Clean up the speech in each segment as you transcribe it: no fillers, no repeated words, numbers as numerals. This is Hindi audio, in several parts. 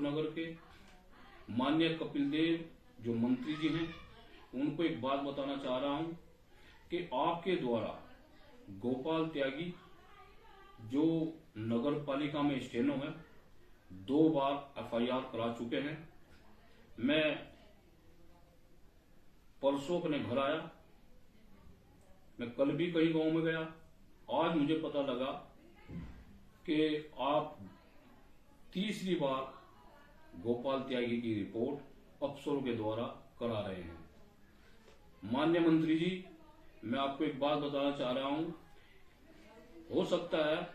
मुजफ्फरनगर के माननीय कपिल देव जो मंत्री जी हैं, उनको एक बात बताना चाह रहा हूं कि आपके द्वारा गोपाल त्यागी जो नगर पालिका में स्टेनो है 2 बार एफआईआर करा चुके हैं। मैं परसों अपने घर आया, मैं कल भी कई गांव में गया, आज मुझे पता लगा कि आप तीसरी बार गोपाल त्यागी की रिपोर्ट अफसरों के द्वारा करा रहे हैं। माननीय मंत्री जी, मैं आपको एक बात बताना चाह रहा हूं, हो सकता है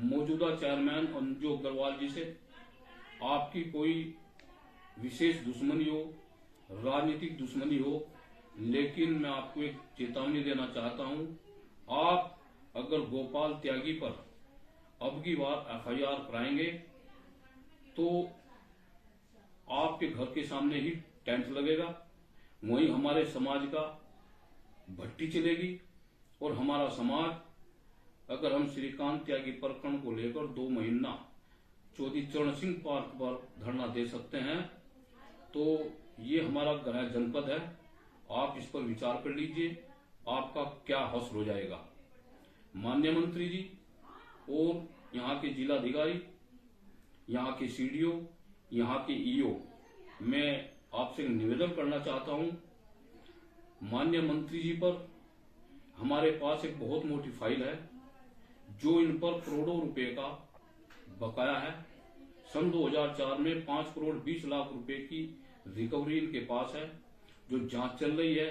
मौजूदा चेयरमैन अंजू अग्रवाल जी से आपकी कोई विशेष दुश्मनी हो, राजनीतिक दुश्मनी हो, लेकिन मैं आपको एक चेतावनी देना चाहता हूं, आप अगर गोपाल त्यागी पर अब की बार एफआईआर कराएंगे तो आपके घर के सामने ही टेंट लगेगा, वहीं हमारे समाज का भट्टी चलेगी और हमारा समाज अगर हम श्रीकांत त्यागी प्रकरण को लेकर 2 महीना चौधरी चरण सिंह पार्क पर धरना दे सकते हैं तो ये हमारा गृह जनपद है, आप इस पर विचार कर लीजिए, आपका क्या हश्र हो जाएगा। माननीय मंत्री जी और यहाँ के जिलाधिकारी, यहाँ के सीडीओ, यहाँ के ईओ, मैं आपसे निवेदन करना चाहता हूं, माननीय मंत्री जी पर हमारे पास एक बहुत मोटी फाइल है जो इन पर करोड़ों रुपए का बकाया है। सन 2004 में 5 करोड़ 20 लाख रुपए की रिकवरी इनके पास है, जो जांच चल रही है।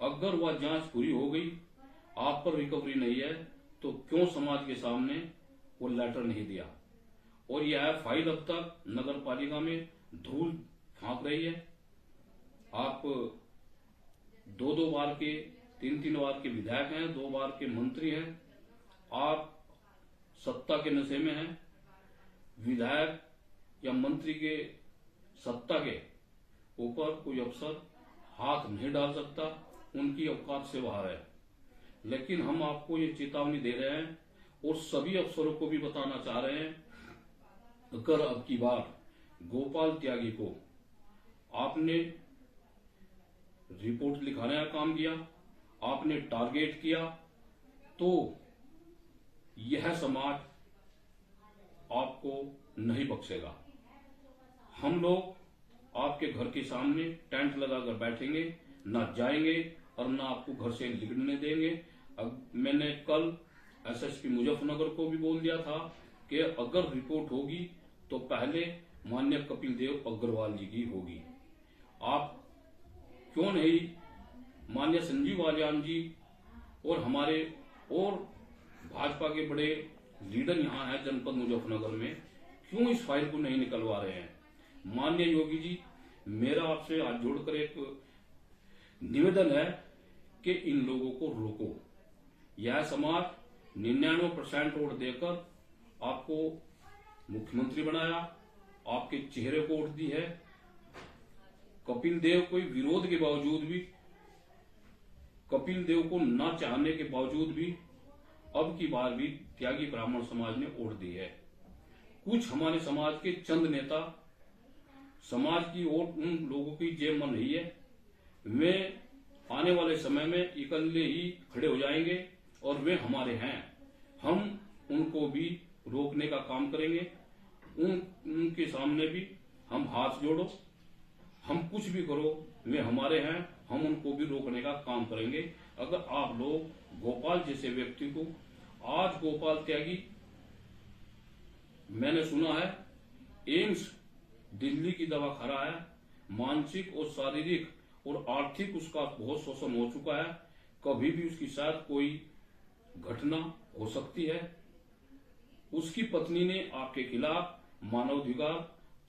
अगर वह जांच पूरी हो गई, आप पर रिकवरी नहीं है, तो क्यों समाज के सामने वो लेटर नहीं दिया? और यह फाइल अब तक नगर पालिका में धूल फांक रही है। आप 2 बार के 3 बार के विधायक हैं, 2 बार के मंत्री हैं, आप सत्ता के नशे में हैं। विधायक या मंत्री के सत्ता के ऊपर कोई अफसर हाथ नहीं डाल सकता, उनकी औकात से बाहर है। लेकिन हम आपको ये चेतावनी दे रहे हैं और सभी अफसरों को भी बताना चाह रहे हैं, अगर अब की बार गोपाल त्यागी को आपने रिपोर्ट लिखाने का काम किया, आपने टारगेट किया, तो यह समाज आपको नहीं बख्शेगा। हम लोग आपके घर के सामने टेंट लगाकर बैठेंगे, ना जाएंगे और ना आपको घर से निकलने देंगे। अब मैंने कल एसएसपी मुजफ्फरनगर को भी बोल दिया था कि अगर रिपोर्ट होगी तो पहले माननीय कपिल देव अग्रवाल जी की होगी। आप क्यों नहीं माननीय संजीव बालियान जी और हमारे और भाजपा के बड़े लीडर यहाँ हैं जनपद मुजफ्फरनगर में, क्यों इस फाइल को नहीं निकलवा रहे हैं? माननीय योगी जी, मेरा आपसे हाथ जोड़कर एक निवेदन है कि इन लोगों को रोको। यह समाज 99% वोट देकर आपको मुख्यमंत्री बनाया, आपके चेहरे को वोट दी है। कपिल देव को विरोध के बावजूद भी, कपिल देव को न चाहने के बावजूद भी अब की बार भी त्यागी ब्राह्मण समाज ने वोट दी है। कुछ हमारे समाज के चंद नेता समाज की वोट उन लोगों की जेब में नहीं है, वे आने वाले समय में इकल्ले ही खड़े हो जाएंगे और वे हमारे हैं। हम उनको भी रोकने का काम करेंगे। उनके सामने भी हम हाथ जोड़ो, हम कुछ भी करो, वे हमारे हैं, हम उनको भी रोकने का काम करेंगे। अगर आप लोग गोपाल जैसे व्यक्ति को, आज गोपाल त्यागी, मैंने सुना है एम्स दिल्ली की दवा खा रहा है, मानसिक और शारीरिक और आर्थिक उसका बहुत शोषण हो चुका है, कभी भी उसकी शायद कोई घटना हो सकती है। उसकी पत्नी ने आपके खिलाफ मानवाधिकार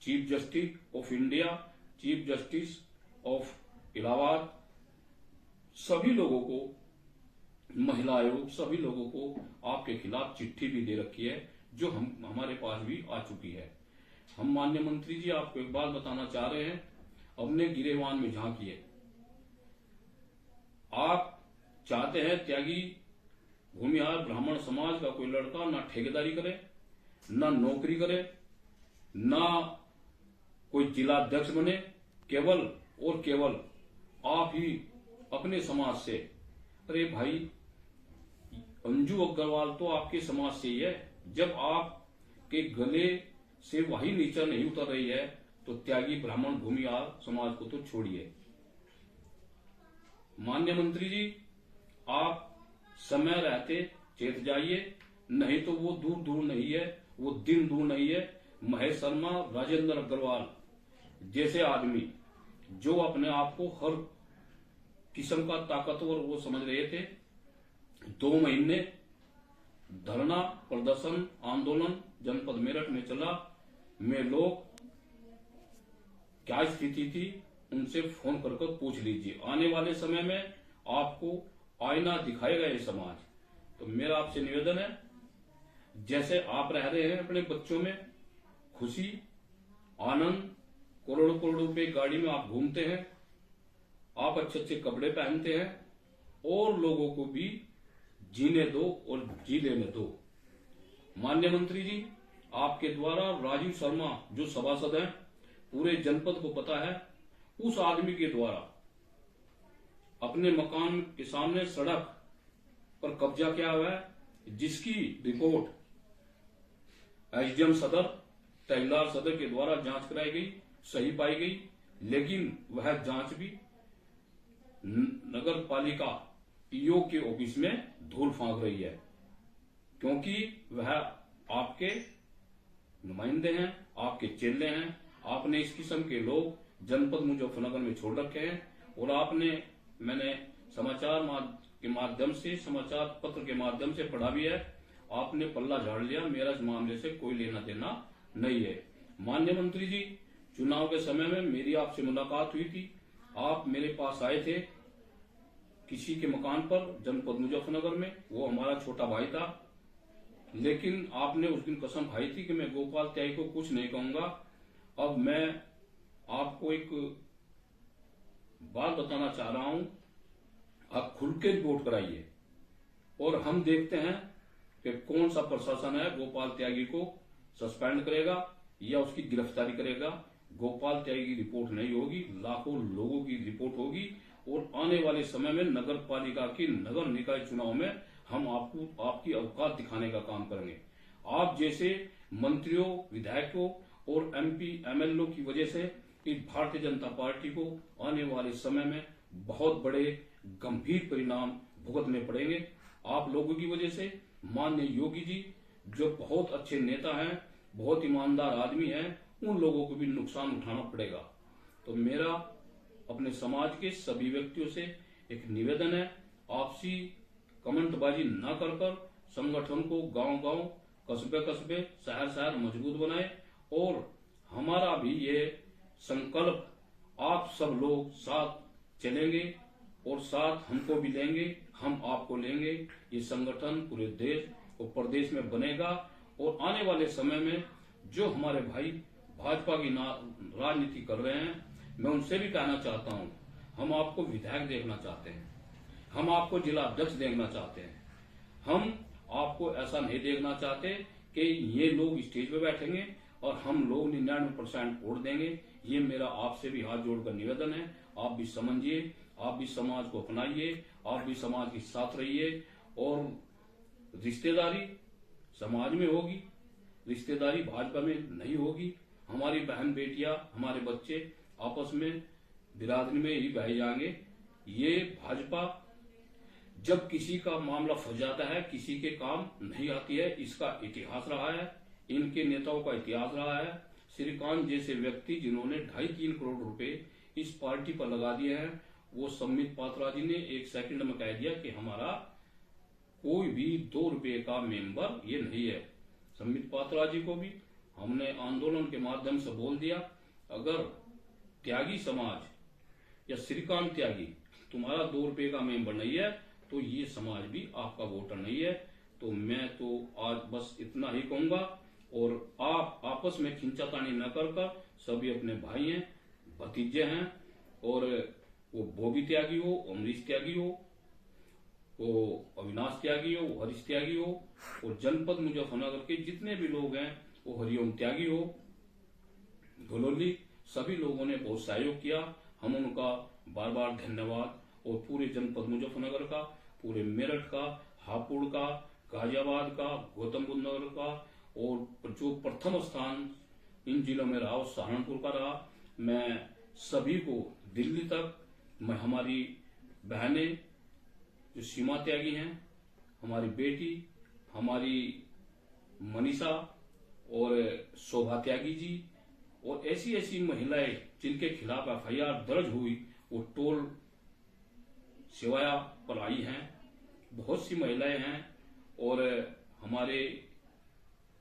chief justice of India, chief justice of Allahabad, सभी लोगों को, महिला आयोग, सभी लोगों को आपके खिलाफ चिट्ठी भी दे रखी है, जो हमारे पास भी आ चुकी है। हम माननीय मंत्री जी आपको एक बात बताना चाह रहे हैं, अपने गिरेबान में झांकिए। आप चाहते हैं त्यागी भूमिहार ब्राह्मण समाज का कोई लड़का ना ठेकेदारी करे, ना नौकरी करे, ना कोई जिला अध्यक्ष बने, केवल और केवल आप ही अपने समाज से। अरे भाई, अंजू अग्रवाल तो आपके समाज से ही है। जब आपके गले से वही नीचा नहीं उतर रही है तो त्यागी ब्राह्मण भूमिहार समाज को तो छोड़िए। माननीय मंत्री जी, आप समय रहते चेत जाइए, नहीं तो वो दूर दूर नहीं है, वो दिन दूर नहीं है। महेश शर्मा, राजेंद्र अग्रवाल जैसे आदमी जो अपने आप को हर किस्म का ताकतवर वो समझ रहे थे, 2 महीने धरना प्रदर्शन आंदोलन जनपद मेरठ में चला। में लोग क्या स्थिति थी उनसे फोन करके पूछ लीजिए। आने वाले समय में आपको आईना दिखाएगा ये समाज। तो मेरा आपसे निवेदन है, जैसे आप रह रहे हैं अपने बच्चों में खुशी आनंद, करोड़ों करोड़ों रुपए गाड़ी में आप घूमते हैं, आप अच्छे अच्छे कपड़े पहनते हैं, और लोगों को भी जीने दो और जी लेने दो। माननीय मंत्री जी, आपके द्वारा राजीव शर्मा जो सभासद हैं, पूरे जनपद को पता है, उस आदमी के द्वारा अपने मकान के सामने सड़क पर कब्जा किया हुआ है, जिसकी रिपोर्ट एसडीएम सदर, तहसीलदार सदर के द्वारा जांच कराई गई, सही पाई गई, लेकिन वह जांच भी नगर पालिका पीओ के ऑफिस में धूल फांक रही है, क्योंकि वह आपके नुमाइंदे हैं, आपके चेले हैं। आपने इस किस्म के लोग जनपद मुजफ्फरनगर में छोड़ रखे हैं, और मैंने समाचार के माध्यम से, समाचार पत्र के माध्यम से पढ़ा भी है, आपने पल्ला झाड़ लिया। मेरा इस मामले से कोई लेना देना नहीं है। माननीय मंत्री जी, चुनाव के समय में मेरी आपसे मुलाकात हुई थी, आप मेरे पास आए थे किसी के मकान पर जनपद मुजफ्फरनगर में, वो हमारा छोटा भाई था, लेकिन आपने उस दिन कसम खाई थी कि मैं गोपाल त्यागी को कुछ नहीं कहूंगा। अब मैं आपको एक बात बताना चाह रहा हूं, आप खुल के रिपोर्ट कराइए, और हम देखते हैं कि कौन सा प्रशासन है गोपाल त्यागी को सस्पेंड करेगा या उसकी गिरफ्तारी करेगा। गोपाल त्यागी की रिपोर्ट नहीं होगी, लाखों लोगों की रिपोर्ट होगी, और आने वाले समय में नगर पालिका की नगर निकाय चुनाव में हम आपको आपकी औकात दिखाने का काम करेंगे। आप जैसे मंत्रियों, विधायकों और एमपी एमएलए की वजह से इस भारतीय जनता पार्टी को आने वाले समय में बहुत बड़े गंभीर परिणाम भुगतने पड़ेंगे। आप लोगों की वजह से माननीय योगी जी जो बहुत अच्छे नेता हैं, बहुत ईमानदार आदमी हैं, उन लोगों को भी नुकसान उठाना पड़ेगा। तो मेरा अपने समाज के सभी व्यक्तियों से एक निवेदन है, आपसी कमेंटबाजी न कर संगठन को गांव-गांव, कस्बे-कस्बे, शहर-शहर मजबूत बनाए, और हमारा भी ये संकल्प, आप सब लोग साथ चलेंगे और साथ हमको भी लेंगे, हम आपको लेंगे। ये संगठन पूरे देश और प्रदेश में बनेगा, और आने वाले समय में जो हमारे भाई भाजपा की राजनीति कर रहे हैं, मैं उनसे भी कहना चाहता हूं, हम आपको विधायक देखना चाहते हैं, हम आपको जिला अध्यक्ष देखना चाहते हैं, हम आपको ऐसा नहीं देखना चाहते कि ये लोग स्टेज पे बैठेंगे और हम लोग 99% वोट देंगे। ये मेरा आपसे भी हाथ जोड़कर निवेदन है, आप भी समझिए, आप भी समाज को अपनाइए, आप भी समाज के साथ रहिए, और रिश्तेदारी समाज में होगी, रिश्तेदारी भाजपा में नहीं होगी। हमारी बहन बेटियां, हमारे बच्चे आपस में बिरादरी में ही बह जाएंगे। ये भाजपा जब किसी का मामला फंस जाता है, किसी के काम नहीं आती है, इसका इतिहास रहा है, इनके नेताओं का इतिहास रहा है। श्रीकांत जैसे व्यक्ति जिन्होंने 2.5-3 करोड़ रुपए इस पार्टी पर लगा दिए हैं, वो सम्मित पात्रा जी ने 1 सेकंड में कह दिया कि हमारा कोई भी 2 रुपए का मेंबर ये नहीं है। सम्मित पात्रा जी को भी हमने आंदोलन के माध्यम से बोल दिया, अगर त्यागी समाज या श्रीकांत त्यागी तुम्हारा 2 रुपए का मेंबर नहीं है तो ये समाज भी आपका वोटर नहीं है। तो मैं तो आज बस इतना ही कहूंगा, और आप आपस में खिंचातानी न कर सभी अपने भाई हैं, भतीजे हैं, और वो बॉबी त्यागी हो, अमरीश त्यागी हो, वो अविनाश त्यागी हो, वो हरीश त्यागी हो, और जनपद मुजफ्फरनगर के जितने भी लोग हैं, वो हरिओम त्यागी हो, घोलोली, सभी लोगों ने बहुत सहयोग किया। हम उनका बार बार धन्यवाद, और पूरे जनपद मुजफ्फरनगर का, पूरे मेरठ का, हापुड़ का, गाजियाबाद का, गौतम बुद्ध नगर का, और जो प्रथम स्थान इन जिलों में रहा, सहारनपुर का रहा, मैं सभी को दिल्ली तक, मैं हमारी बहनें जो सीमा त्यागी हैं, हमारी बेटी, हमारी मनीषा और शोभा त्यागी जी, और ऐसी ऐसी महिलाएं जिनके खिलाफ एफआईआर दर्ज हुई, वो टोल सिवाया पर आई हैं। बहुत सी महिलाएं हैं, और हमारे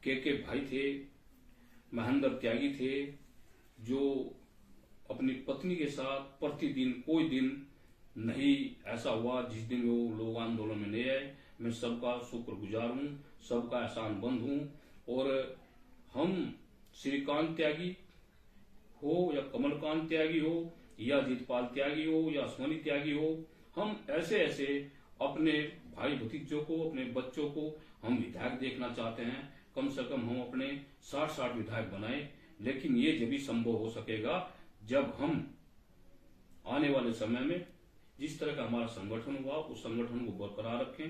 के भाई थे, महेंद्र त्यागी थे, जो अपनी पत्नी के साथ प्रतिदिन, कोई दिन नहीं ऐसा हुआ जिस दिन वो लोग आंदोलन में नहीं आए। मैं सबका शुक्रगुजार हूं, सबका एहसानमंद हूं। और हम श्रीकांत त्यागी हो या कमलकांत त्यागी हो या जीतपाल त्यागी हो या अश्वनी त्यागी हो, हम ऐसे ऐसे अपने भाई भतीजों को, अपने बच्चों को हम विधायक देखना चाहते हैं। कम से कम हम अपने 60 विधायक बनाए, लेकिन ये जब भी संभव हो सकेगा जब हम आने वाले समय में जिस तरह का हमारा संगठन हुआ उस संगठन को बरकरार रखें,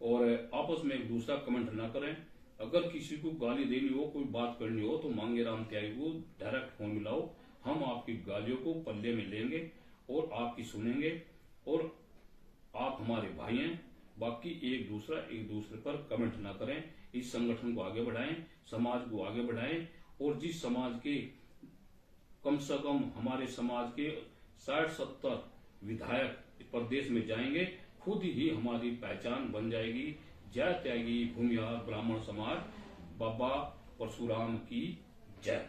और आपस में एक दूसरा कमेंट ना करें। अगर किसी को गाली देनी हो, कोई बात करनी हो, तो मांगेराम त्यागी को डायरेक्ट फोन मिलाओ, हम आपकी गालियों को पल्ले में लेंगे और आपकी सुनेंगे, और आप हमारे भाई हैं। बाकी एक दूसरे पर कमेंट ना करें। इस संगठन को आगे बढ़ाएं, समाज को आगे बढ़ाएं, और जिस समाज के कम से कम हमारे समाज के 60-70 विधायक प्रदेश में जाएंगे, खुद ही हमारी पहचान बन जाएगी। जय त्यागी भूमिहार ब्राह्मण समाज, बाबा परशुराम की जय।